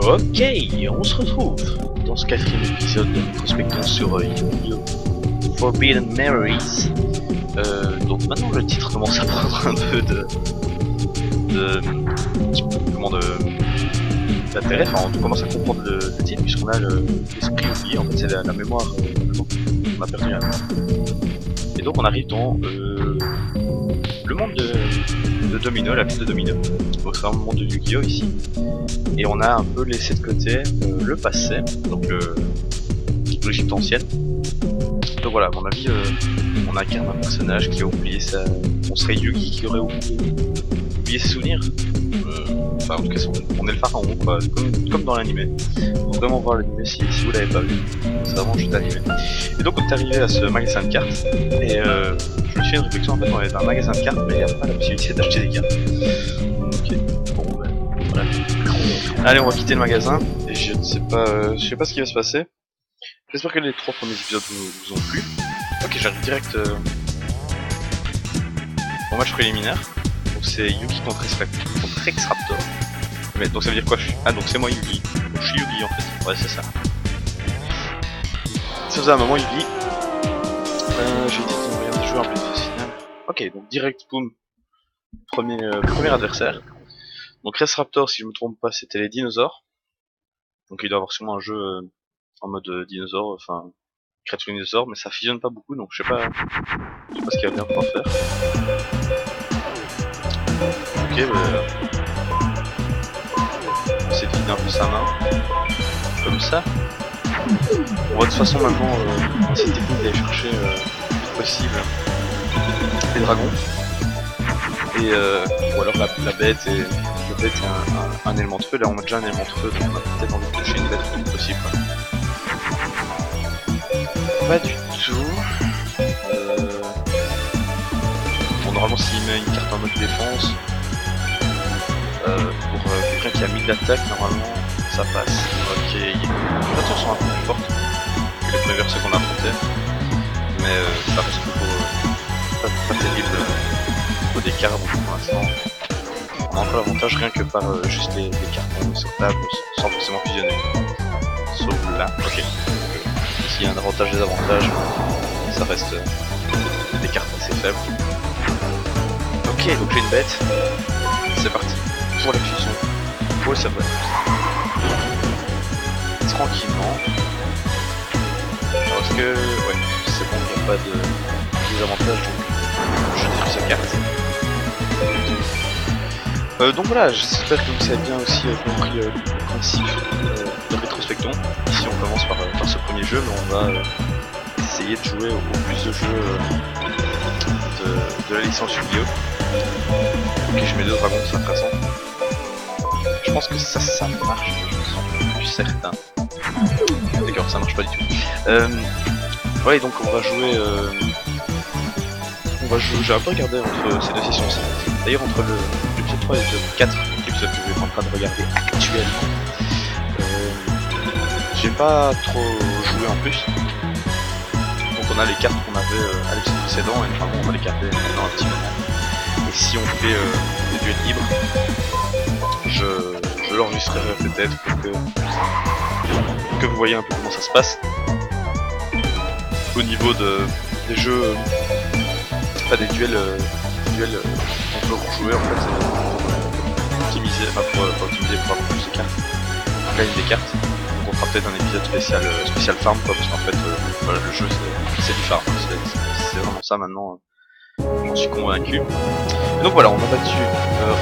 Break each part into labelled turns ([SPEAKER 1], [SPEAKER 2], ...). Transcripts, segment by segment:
[SPEAKER 1] Ok, on se retrouve dans ce quatrième épisode de Prospecton sur Yu-Gi-Oh! Forbidden Memories. Donc maintenant le titre commence à prendre un peu d'intérêt, enfin on commence à comprendre le titre puisqu'on a l'esprit oublié, en fait c'est la mémoire qu'on a perdu la mémoire. Et donc on arrive dans le monde de Domino, la ville de Domino. Donc c'est vraiment le monde de Yu-Gi-Oh! Ici. Et on a un peu laissé de côté le passé, donc l'Égypte ancienne. Donc voilà, à mon avis, on incarne un personnage qui a oublié sa... On serait Yugi qui aurait oublié ses souvenirs. Enfin, en tout cas, on est le pharaon, quoi, comme dans l'animé. Faut vraiment voir l'animé si vous l'avez pas vu. C'est vraiment juste animé. Et donc, on est arrivé à ce magasin de cartes. Et je me suis fait une réflexion, en fait, on est dans un magasin de cartes, mais il n'y a pas la possibilité d'acheter des cartes. Ok, bon, ben, voilà. Allez, on va quitter le magasin. Et je sais pas ce qui va se passer. J'espère que les 3 premiers épisodes vous ont plu. Ok, j'arrive direct au match préliminaire. Donc c'est Yugi contre X-Raptor. Mais donc ça veut dire quoi? Ah, donc c'est moi Yugi. Donc je suis Yugi en fait. Ouais, c'est ça. Ça faisait un moment Yugi. J'ai dit qu'on regardait jouer en pleine phase finale. Ok, donc direct, boum. Premier adversaire. Donc X-Raptor, si je me trompe pas, c'était les dinosaures. Donc il doit avoir sûrement un jeu en mode dinosaure, enfin créature dinosaure, mais ça fusionne pas beaucoup, donc je sais pas ce qu'il va bien pouvoir faire. Ok, on essaie de vider un peu sa main, comme ça. On va de toute façon maintenant essayer d'aller chercher le plus possible les dragons, et ou alors la bête et un élément de feu. Là on a déjà un élément de feu, donc on a peut-être envie de toucher une bête le plus possible. Pas du tout. Bon, normalement s'il met une carte en mode défense, pour quelqu'un qui a 1000 d'attaque, normalement ça passe. Ok, les attaques sont un peu plus fortes que les premiers versets qu'on a affrontés, mais ça reste toujours pas terrible au d'écart, donc pour l'instant on a encore l'avantage rien que par juste les cartons sur table sans forcément fusionner. Sauf là, ok. S'il y a un avantage des avantages, ça reste des cartes assez faibles. Ok, donc j'ai une bête. C'est parti pour la fusion. Pour le serveur. Tranquillement. Parce que, ouais, c'est bon, il n'y a pas de désavantage, donc je détruis sa carte. Donc voilà, j'espère que vous avez bien aussi compris le principe de Rétrospecton. Ici on commence par ce premier jeu, mais on va essayer de jouer au plus de jeux de la licence Yu-Gi-Oh! Ok, je mets 2 dragons, c'est intéressant. Je pense que ça marche, je me sens plus certain. D'accord, ça marche pas du tout. Ouais, donc on va jouer... j'ai un peu regardé entre ces deux sessions-ci. D'ailleurs, entre l'épisode 3 et l'épisode 4, l'épisode que je vais en train de regarder actuellement, j'ai pas trop joué en plus. Donc on a les cartes qu'on avait à l'épisode précédent et normalement on va les garder dans un petit moment. Et si on fait des duels libres, je l'enregistrerai peut-être pour que vous voyez un peu comment ça se passe. Au niveau des jeux, pas des duels qu'on peut jouer en fait, c'est optimiser, enfin pour optimiser pour avoir plus de cartes, pour gagner des cartes. Donc on fera peut-être un épisode spécial farm quoi, parce qu'en fait voilà, le jeu c'est du farm, c'est vraiment ça maintenant, j'en suis convaincu. Et donc voilà, on a battu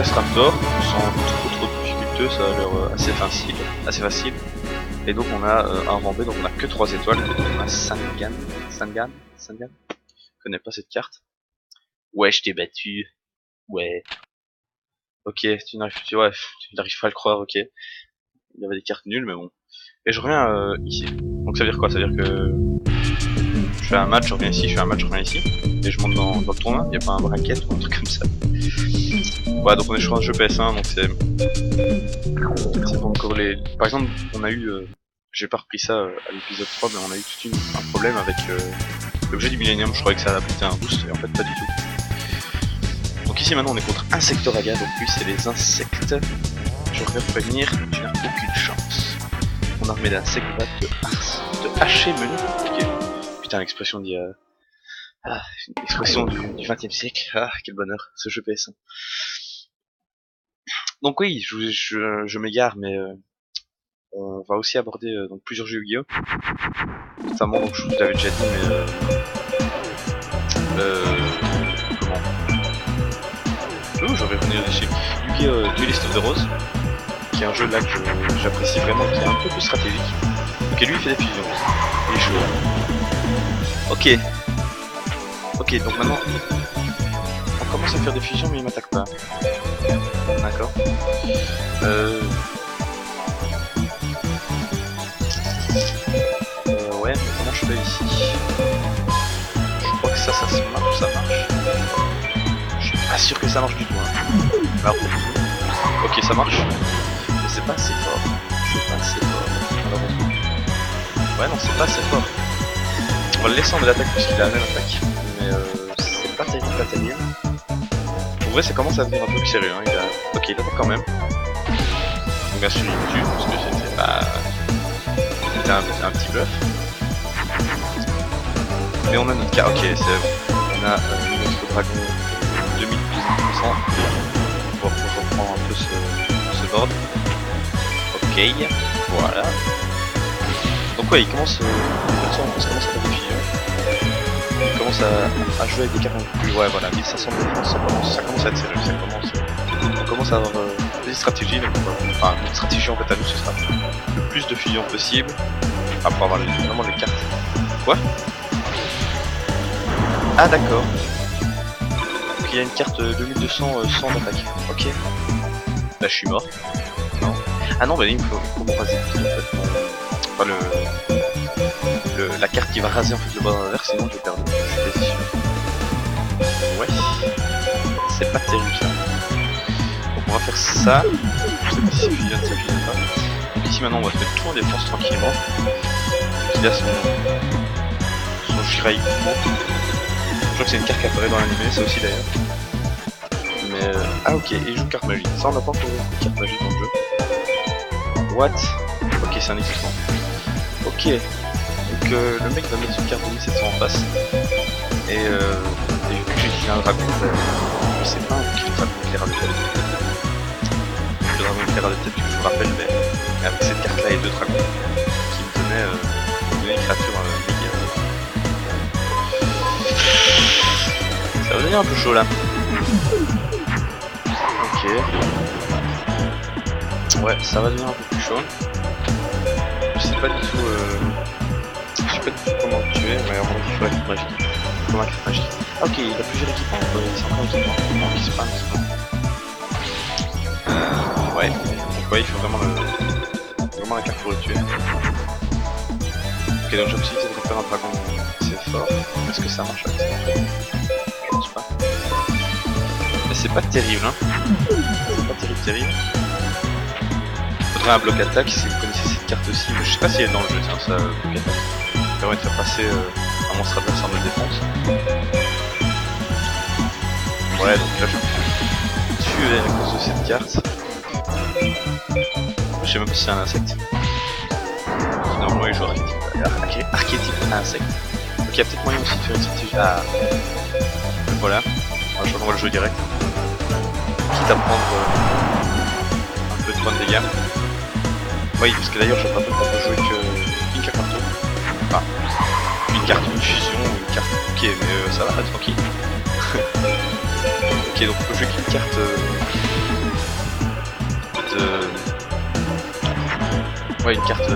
[SPEAKER 1] X-Raptor sans trop de difficultés, ça a l'air assez facile. Et donc on a un Rambé, donc on a que 3 étoiles, et donc on a Sangan. Je connais pas cette carte. Ouais, je t'ai battu. Ouais. Ok, tu n'arrives pas à le croire, ok. Il y avait des cartes nulles, mais bon. Et je reviens ici. Donc ça veut dire quoi? Ça veut dire que je fais un match, je reviens ici, je fais un match, je reviens ici. Et je monte dans le tournoi, il n'y a pas un bracket ou un truc comme ça. Ouais, donc on est sur un jeu PS1, donc c'est pas encore les... Par exemple, on a eu... j'ai pas repris ça à l'épisode 3, mais on a eu tout un problème avec l'objet du Millennium. Je croyais que ça allait apporter un boost, et en fait pas du tout. Donc ici maintenant on est contre Insectoraga, donc lui c'est les insectes. Je voudrais prévenir, tu n'as aucune chance. ton armée d'insectes va te hacher menu. Okay. Putain, l'expression dit... une expression du 20e siècle. Ah, quel bonheur, ce jeu PS1. Donc oui, je m'égare, mais on va aussi aborder donc plusieurs jeux Yu-Gi-Oh! Notamment, donc, je vous l'avais déjà dit, mais comment je vais revenir dessus. Yu-Gi-Oh! Duelist of the Rose, qui est un jeu là que j'apprécie vraiment, qui est un peu plus stratégique. Ok, lui il fait des fusions, il est chaud. Ok. Ok, donc maintenant, on commence à faire des fusions, mais il m'attaque pas. D'accord. Ouais, mais comment je fais ici? Je crois que ça marche, Je suis pas sûr que ça marche du tout, hein. Alors, ok, ça marche. Mais c'est pas assez fort. Malheureusement. Ouais, non, c'est pas assez fort. On va le laisser en l'attaque puisqu'il a la même attaque. Mais c'est pas terrible. En vrai, ça commence à devenir un peu plus sérieux, hein. Ok, il attaque quand même. Donc bien sûr, il tue, parce que c'était pas... C'était un petit bluff. Mais on a notre cas, ok, c'est bon. On a notre dragon 2200%. On va reprendre un peu ce board. Ok, voilà. Donc ouais, il commence... on commence à faire des fusions. Il commence à jouer avec des cartes plus... Ouais, voilà, 1500 de défense, ça commence à être sérieux. On commence à avoir des stratégies. Donc enfin, notre stratégie en fait à nous, ce sera le plus de fusions possible. Après avoir vraiment les cartes. Quoi? Ah d'accord. Donc il y a une carte 2200 sans attaque. Ok. Là je suis mort. Non. Ah non, bah il faut me raser. En fait, enfin, la carte qui va raser en fait le bord inverse, sinon j'ai perdu. Je suis quasi sûr. Ouais. C'est pas terrible ça. Donc on va faire ça. Je sais pas si ça fusionne pas. Donc ici maintenant on va faire tout en défense tranquillement. Il a son Shirai Kumo. Je crois que c'est une carte qui apparaît dans l'anime, ça aussi d'ailleurs. Mais ah ok, et il joue carte magie. Ça on n'a pas encore vu de carte magie dans le jeu. What? Ok, c'est un équipement. Ok. Donc le mec va mettre une carte de 1700 en face. Et vu que j'ai utilisé un dragon, je sais pas qui le dragon éclaira de tête. Le dragon éclaira de tête, je vous rappelle, mais avec cette carte là et deux dragons qui me donnaient une créature méga. Ça va devenir un peu chaud là. Ok. Ouais, ça va devenir un peu plus chaud. Je sais pas du tout. Je sais pas du tout comment le tuer, mais à mon avis il faut la carte magique. Comment la carte magique. Ah ok, il a plusieurs équipements, c'est encore un équipement. Non, qui spam, ouais, donc ouais, il faut vraiment la carte pour le tuer. Ok, donc j'ai possibilité de refaire un dragon, c'est fort. Est-ce que ça marche avec ça? Je pense pas. Mais c'est pas terrible, hein. C'est pas terrible. Faudrait un bloc attaque si vous connaissez cette carte aussi. Mais je sais pas si elle est dans le jeu, tiens, ça, bloc attaque. Ça permet de faire passer un monstre adverse en mode défense. Ouais, donc là je me suis tué à cause de cette carte. Je sais même pas si c'est un insecte. Normalement il joue archétype insecte. Donc il y a peut-être moyen aussi de faire une stratégie. Ah, voilà. Je crois qu'on va le jouer direct. Quitte à prendre un peu de points de dégâts. Oui, parce que d'ailleurs je rappelle qu'on peut jouer qu'une carte par tour. Enfin, une carte, une fusion, une carte. Ok, mais ça va, tranquille. Ok, donc on peut jouer qu'une carte ouais, une carte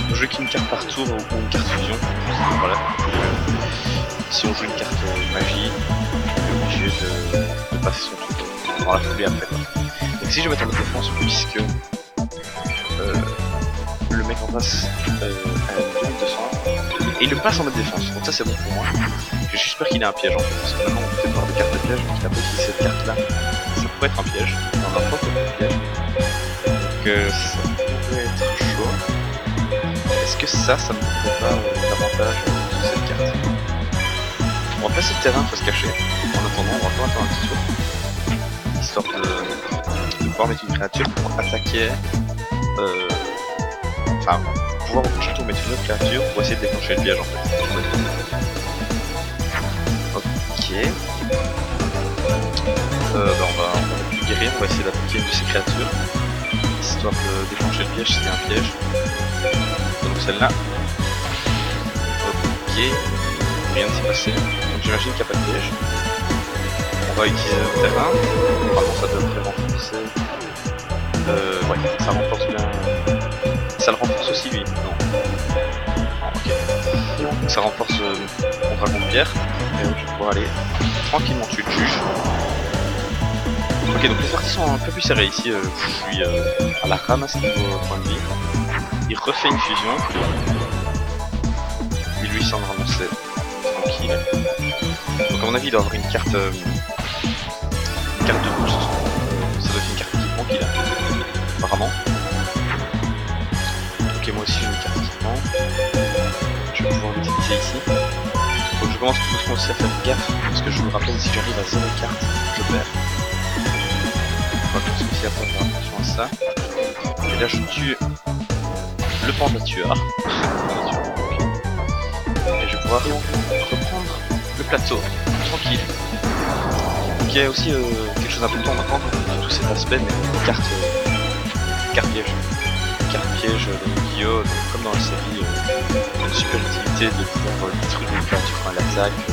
[SPEAKER 1] on peut jouer qu'une carte par tour ou une carte fusion. Voilà. Si on joue une carte magie, on est obligé de passer son tour dans la foulée après quoi. Donc si je mets en défense puisque le mec en face a 2200 et il le passe en mode défense, donc ça c'est bon pour moi. J'espère qu'il a un piège en fait, parce que maintenant on peut peut-être voir des cartes de piège, donc il a pas utilisé cette carte là, ça pourrait être un piège, on a pas fait de piège, donc ça pourrait être chaud. Est-ce que ça me ferait pas davantage sur cette carte? On va passer le terrain, faut se cacher, en attendant on va encore attendre un petit tour, histoire de pouvoir mettre une créature pour attaquer, enfin, pouvoir au prochain tour mettre une autre créature pour essayer de déclencher le piège en fait. Ok. On va plus guérir, on va essayer d'attaquer une de ces créatures, histoire de déclencher le piège s'il y a un piège. Donc celle-là. Ok. Rien ne s'est passé. Donc j'imagine qu'il n'y a pas de piège. On va utiliser le terrain. Normalement ça devrait renforcer. Ouais, ça renforce bien. Ça le renforce aussi lui. Non. Ok. Donc ça renforce mon dragon de pierre. Et donc je vais pouvoir aller tranquillement tuer le juge. Ok, donc les parties sont un peu plus serrées ici. Je suis à la rame à ce niveau point de vie. Il refait une fusion. 1800 de ramassé. Tranquille. Donc à mon avis il doit avoir une carte de boost. Ça doit être une carte d'équipement qu'il a. Apparemment. Ok, moi aussi j'ai une carte d'équipement. Je vais pouvoir l'utiliser ici. Donc je commence tout doucement aussi à faire gaffe. Parce que je vous rappelle, si j'arrive à 0 carte, je perds. On va commencer aussi à faire attention à ça. Et là je tue le panda-tueur. Et je vais pouvoir reprendre le plateau, tranquille. Donc il y a aussi quelque chose d'important maintenant dans tout cet aspect, mais carte piège. Carte piège, les Yu-Gi-Oh! Comme dans la série, une super utilité de pouvoir détruire les créatures quand elles attaquent.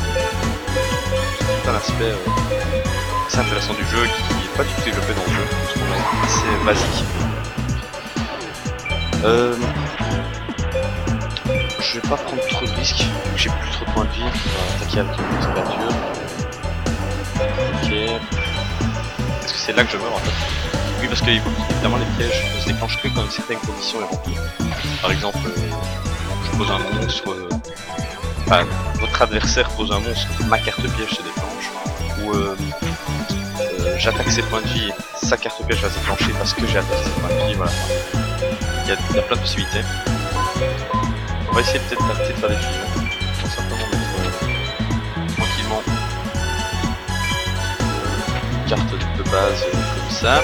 [SPEAKER 1] C'est un aspect assez intéressant du jeu qui n'est pas du tout développé dans le jeu, parce qu'on est assez basique. Je vais pas prendre trop de risques, j'ai plus trop de points de vie, on va attaquer avec une autre créature. Ok. Est-ce que c'est là que je meurs en fait? Oui, parce que évidemment les pièges ne se déclenchent que quand une certaine condition est remplie. Par exemple, je pose un monstre, enfin, votre adversaire pose un monstre, ma carte piège se déclenche, ou j'attaque ses points de vie, sa carte piège va se déclencher parce que j'ai attaqué ses points de vie, voilà. Il y a plein de possibilités. On va essayer peut-être d'arrêter de faire des fusions. On va simplement mettre tranquillement une carte de base comme ça. Et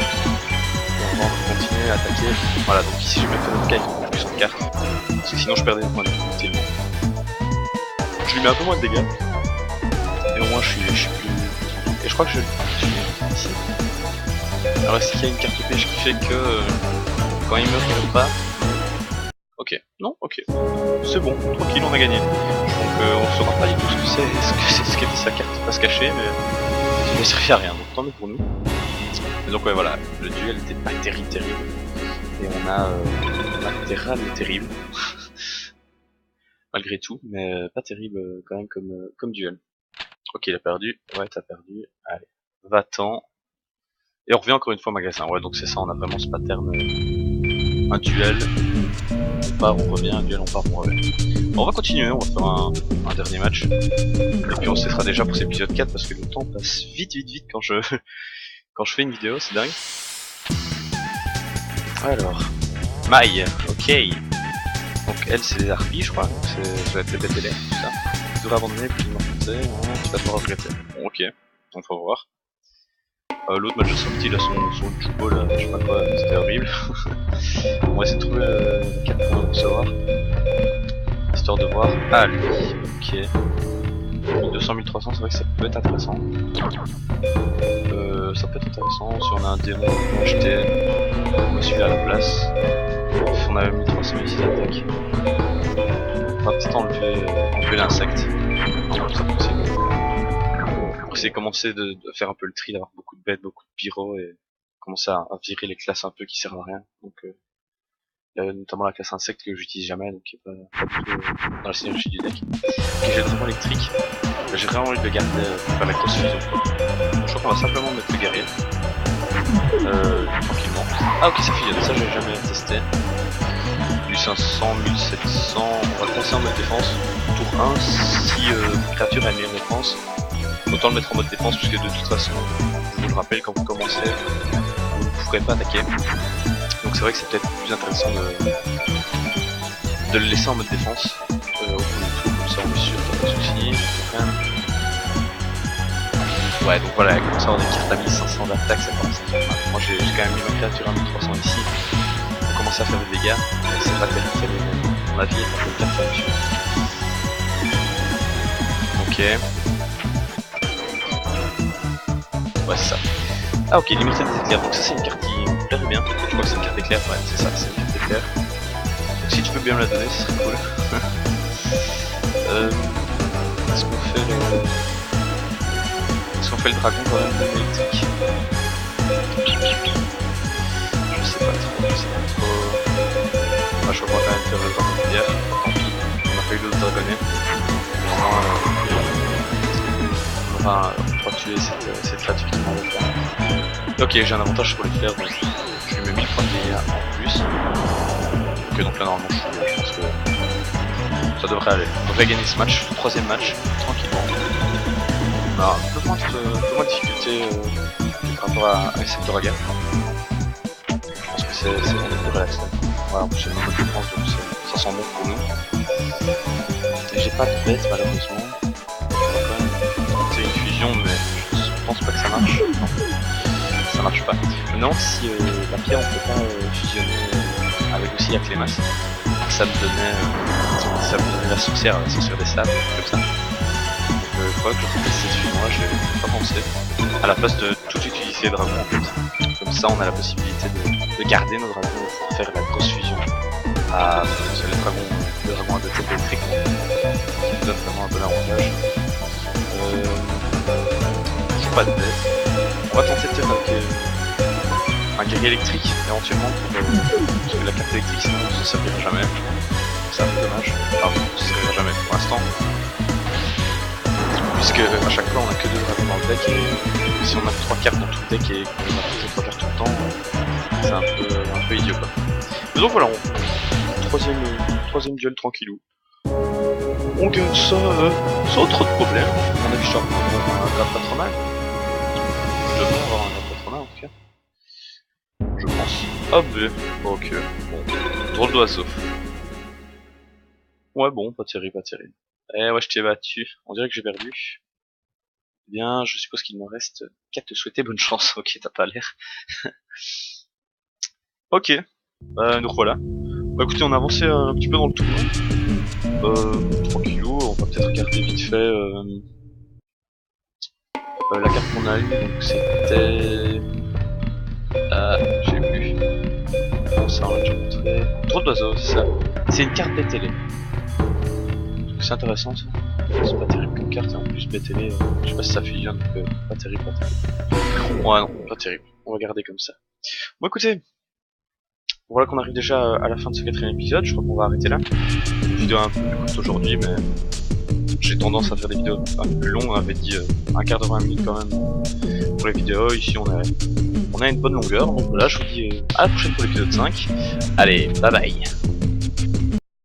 [SPEAKER 1] on va continuer à attaquer. Voilà, donc ici je vais mettre notre avec plus de cartes. Parce que sinon je perdais des points de vie inutilement. Je lui mets un peu moins de dégâts. Et au moins je suis plus tranquille. Et je crois que je suis ici. Alors est-ce qu'il y a une carte piège qui fait que quand il meurt, il meurt pas? Ok, non, ok. C'est bon, tranquille, on a gagné. Donc on saura pas du tout ce que c'est, ce qu'était sa carte pas se cacher, mais ça ne servait à rien, donc tant mieux pour nous. Et donc ouais voilà, le duel était pas terrible. Et on a latéral terrible. Malgré tout, mais pas terrible quand même comme duel. Ok, il a perdu, ouais t'as perdu, allez, va-t'en. Et on revient encore une fois au magasin, ouais donc c'est ça, on a vraiment ce pattern, un duel, on part, on revient, un duel, on part, on revient. Bon, on va continuer, on va faire un dernier match. Et puis on se laissera déjà pour cet épisode 4 parce que le temps passe vite quand je fais une vidéo, c'est dingue. Alors, Maï, ok. Donc elle c'est des harpies je crois, donc ça va être les bêtes élèves, tout ça. Tu devrais abandonner, plus de m'enfoncer, tu vas devoir regretter. Bon ok, on va voir. L'autre m'a juste sorti là son jubo là, je sais pas quoi, c'était horrible. On va essayer de trouver les 4 points pour savoir. Histoire de voir. Ah lui, ok. 1200, 1300, c'est vrai que ça peut être intéressant. Ça peut être intéressant si on a un démon qu'on peut acheter. On va suivre à la place. On a 1300 ici d'attaque. On va peut-être enlever l'insecte. C'est possible. C'est commencer de faire un peu le tri, d'avoir beaucoup de bêtes, beaucoup de pyros et commencer à virer les classes un peu qui servent à rien. Donc il y a notamment la classe insecte que j'utilise jamais, donc qui est pas du tout dans la synergie du deck. Et j'ai le dragon électrique. J'ai vraiment envie de le garder pour faire la grosse fusion. Je crois qu'on va simplement mettre le guerrier. Tranquillement. Ah ok ça fusionne, ça j'ai jamais testé. 1500, 1700, on va commencer en mode défense. Tour 1, si créature a une meilleure défense, autant le mettre en mode défense puisque de toute façon, je vous le rappelle, quand vous commencez, vous ne pourrez pas attaquer. Donc c'est vrai que c'est peut-être plus intéressant de le laisser en mode défense au premier tour, comme ça on est sûr qu'il n'y a pas de soucis. Ouais donc voilà, il commence à avoir des cartes à 1500 d'attaque, ça commence à faire mal. Moi j'ai quand même mis ma créature à 1300 ici. On commence à faire des dégâts. C'est pas terrible, mon avis est un peu carte là-dessus. Ok. Ouais, c'est ça. Ah ok, limité des éclairs, donc ça c'est une carte qui me plairait bien. Je crois que c'est une carte éclair, ouais, c'est ça, c'est une carte éclair. Donc si tu peux bien me la donner, ce serait cool. Est-ce qu'on fait le... Est-ce qu'on fait le dragon quand même électrique? Je sais pas trop, je sais pas trop... Ah, je crois qu'on va quand même faire le dragon de pierre, tant pis, on a pas eu d'autres dragonnets. On va tuer cette créature qui m'enlève là. Ok, j'ai un avantage sur les fleurs, donc je lui mets 1000 points de dégâts en plus. Ok, donc là normalement je pense que ça devrait aller. On devrait gagner ce match, le troisième match, tranquillement. On a un peu moins de difficulté par rapport à Sectoraga. Je pense que c'est vraiment plus relax. Voilà, en plus j'ai une bonne défense, donc ça sent bon pour nous. Et j'ai pas de bête malheureusement. C'est une fusion, mais je pense pas que ça marche. Non, ça marche pas. Je me demande si la pierre on peut pas fusionner avec aussi la clémasse. Ça me donnait la sorcière des sables, comme ça. Donc il faudrait que je refasse cette fusion-là, je n'ai pas pensé. À la place de tout utiliser dragon en fait. Comme ça on a la possibilité de garder nos dragons pour faire la grosse fusion. Ah, c'est le dragon à deux têtes électriques qui nous donne vraiment un bon avantage. Toujours pas de bête. On va tenter peut-être avec un guerrier électrique éventuellement parce que la carte électrique sinon ça ne servira jamais. C'est un peu dommage. Enfin, ça ne servira jamais pour l'instant. Puisque à chaque fois on a que 2 dragons dans le deck et si on a que 3 cartes dans tout le deck et qu'on a toutes les 3 cartes tout le temps, c'est un peu idiot quoi. Mais donc voilà, troisième duel tranquillou. On gagne ça sans trop de problèmes. À mon avis, je suis en train d'avoir un grade patronal. Je devrais avoir un grade patronal en tout cas. Je pense. Ah ben, ok. Bon. Drôle d'oiseau. Ouais bon, pas terrible, pas terrible. Eh ouais, je t'ai battu. On dirait que j'ai perdu. Eh bien, je suppose qu'il me reste qu'à te souhaiter bonne chance. Ok, t'as pas l'air. Ok. Donc voilà. Bah écoutez, on a avancé un petit peu dans le tournoi. Tranquillou, on va peut-être regarder vite fait la carte qu'on a eue, donc c'était... j'ai plus. Bon, ça on l'a déjà montré. Drôle d'oiseau, c'est ça. C'est une carte BTL. C'est intéressant ça. C'est pas terrible comme carte, et en plus BTL, je sais pas si ça fusionne, donc pas terrible, pas terrible. Ouais non, pas terrible. On va garder comme ça. Bon écoutez, voilà qu'on arrive déjà à la fin de ce 4ème épisode, je crois qu'on va arrêter là. Une vidéo un peu plus courte aujourd'hui, mais j'ai tendance à faire des vidéos un peu plus longues, on avait dit un quart de 20 minutes quand même pour les vidéos, ici on a une bonne longueur, donc voilà, je vous dis à la prochaine pour l'épisode 5, allez, bye bye.